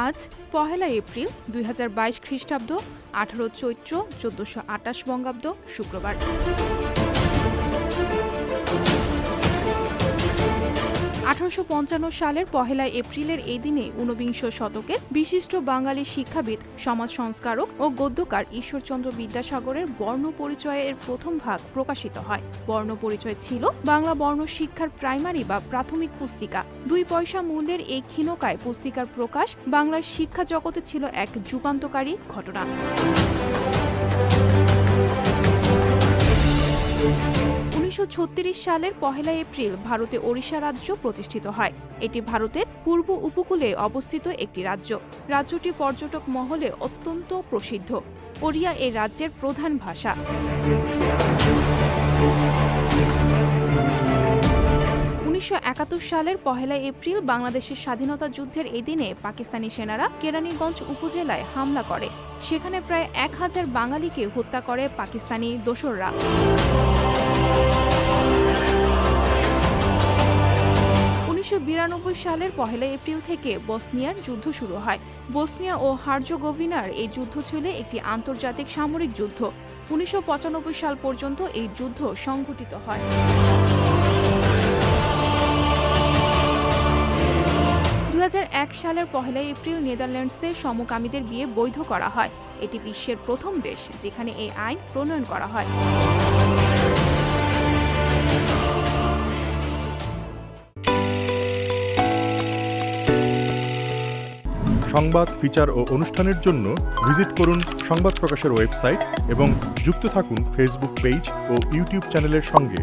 আজ পহেলা এপ্রিল ২০২২ খ্রিস্টাব্দ, ১৮ চৈত্র ১৪২৮ বঙ্গাব্দ, শুক্রবার। ১৮৫৫ সালের পহেলা এপ্রিলের এই দিনে ঊনবিংশ শতকের বিশিষ্ট বাঙালি শিক্ষাবিদ, সমাজ সংস্কারক ও গদ্যকার ঈশ্বরচন্দ্র বিদ্যাসাগরের বর্ণ পরিচয়ের প্রথম ভাগ প্রকাশিত হয়। বর্ণ পরিচয় ছিল বাংলা বর্ণ শিক্ষার প্রাইমারি বা প্রাথমিক পুস্তিকা। ২ পয়সা মূল্যের এই ক্ষীণকায় পুস্তিকার প্রকাশ বাংলার শিক্ষা জগতে ছিল এক যুগান্তকারী ঘটনা। ১৯৩৬ সালের পহেলা এপ্রিল ভারতে ওড়িশা রাজ্য প্রতিষ্ঠিত হয়। এটি ভারতের পূর্ব উপকূলে অবস্থিত একটি রাজ্য। রাজ্যটি পর্যটক মহলে অত্যন্ত প্রসিদ্ধ। ওড়িয়া এই রাজ্যের প্রধান ভাষা। ১৯৭১ সালের পহেলা এপ্রিল বাংলাদেশের স্বাধীনতা যুদ্ধের এই দিনে পাকিস্তানি সেনারা কেরানীগঞ্জ উপজেলায় হামলা করে। সেখানে প্রায় ১,০০০ বাঙালিকে হত্যা করে পাকিস্তানি দোসররা। ১৯৯২ সালের পহেলা এপ্রিল থেকে বসনিয়ার যুদ্ধ শুরু হয়। বসনিয়া ও হার্জেগোভিনার এই যুদ্ধ ছিল একটি আন্তর্জাতিক সামরিক যুদ্ধ। ১৯৯৫ সাল পর্যন্ত এই যুদ্ধ সংঘটিত হয়। ২০০১ সালের পহেলা এপ্রিল নেদারল্যান্ডসে সমকামীদের বিয়ে বৈধ করা হয়। এটি বিশ্বের প্রথম দেশ যেখানে এই আইন প্রণয়ন করা হয়। সংবাদ, ফিচার ও অনুষ্ঠানের জন্য ভিজিট করুন সংবাদ প্রকাশের ওয়েবসাইট এবং যুক্ত থাকুন ফেসবুক পেজ ও ইউটিউব চ্যানেলের সঙ্গে।